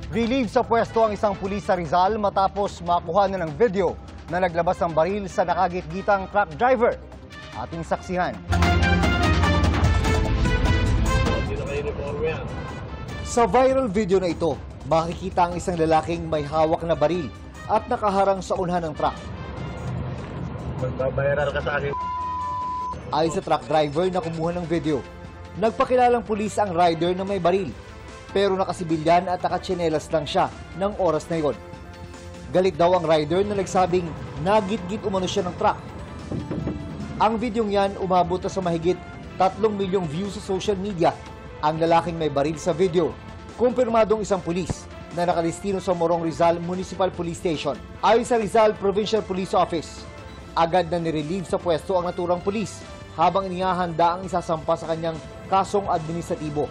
Relieve sa pwesto ang isang pulis sa Rizal matapos makuha na ng video na naglabas ng baril sa nakagitgitang truck driver. Ating saksihan. Sa viral video na ito, makikita ang isang lalaking may hawak na baril at nakaharang sa unahan ng truck. Magbabayaran ka sa akin. Ayon sa truck driver na kumuha ng video, nagpakilalang pulis ang rider na may baril. Pero nakasibilyan at nakatsinelas lang siya ng oras na yon. Galit daw ang rider na nagsabing nagit-git umano siya ng truck. Ang videong yan umabot na sa mahigit 3 milyong views sa social media. Ang lalaking may baril sa video, kumpirmadong isang pulis na nakalistino sa Morong Rizal Municipal Police Station. Ayon sa Rizal Provincial Police Office, agad na nirelieve sa pwesto ang naturang pulis habang inihahanda ang isasampa sa kanyang kasong administratibo.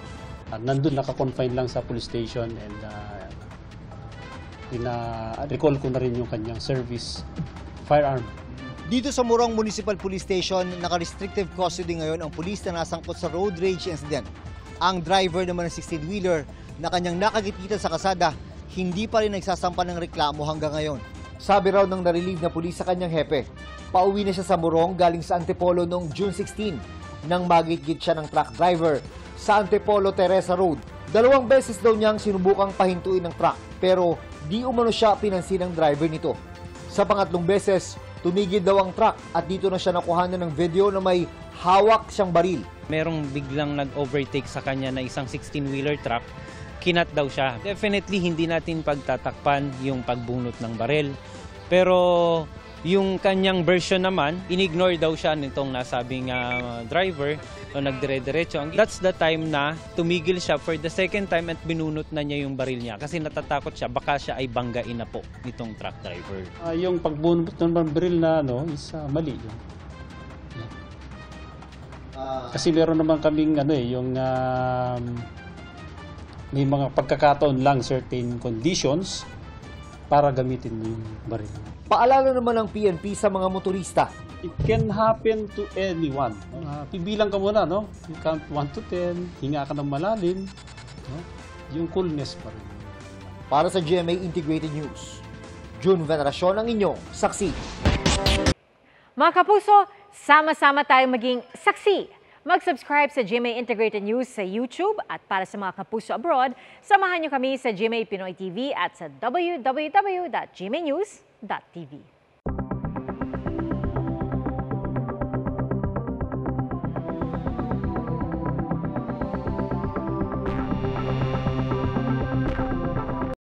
Nandun naka-confine lang sa police station and recall ko na rin yung kanyang service firearm. Dito sa Morong Municipal Police Station, naka-restrictive custody ngayon ang pulis na nasangkot sa road rage incident. Ang driver naman ng 16-wheeler na kanyang nakagitgitan sa kalsada, hindi pa rin nagsasampa ng reklamo hanggang ngayon. Sabi raw ng na-relieve na pulis sa kanyang hepe, pauwi na siya sa Morong galing sa Antipolo noong June 16 nang magitgit siya ng truck driver sa Antipolo Teresa Road. 2 beses daw niyang sinubukang pahintuin ng truck pero di umano siya pinansin ng driver nito. Sa pangatlong beses, tumigil daw ang truck at dito na siya nakuhanan ng video na may hawak siyang baril. Merong biglang nag-overtake sa kanya na isang 16-wheeler truck, kinat daw siya. Definitely hindi natin pagtatakpan yung pagbunot ng baril. Pero yung kanyang version naman, inignore daw siya nitong nasabing driver o nagdire-diretso. That's the time na tumigil siya for the second time at binunot na niya yung baril niya kasi natatakot siya, baka siya ay banggain na po nitong truck driver. Yung pagbunot ng baril na is mali yun. Kasi meron naman kaming yung may mga pagkakataon lang certain conditions para gamitin mo yung baril. Paalala naman ng PNP sa mga motorista. It can happen to anyone. Pibilang ka muna, no? You count 1 to 10, hinga ka ng malalim, no? Yung coolness pa rin. Para sa GMA Integrated News, June Veneracion ang inyong saksi. Mga kapuso, sama-sama tayong maging saksi. Mag-subscribe sa GMA Integrated News sa YouTube at para sa mga kapuso abroad, samahan niyo kami sa GMA Pinoy TV at sa www.gmanews.tv.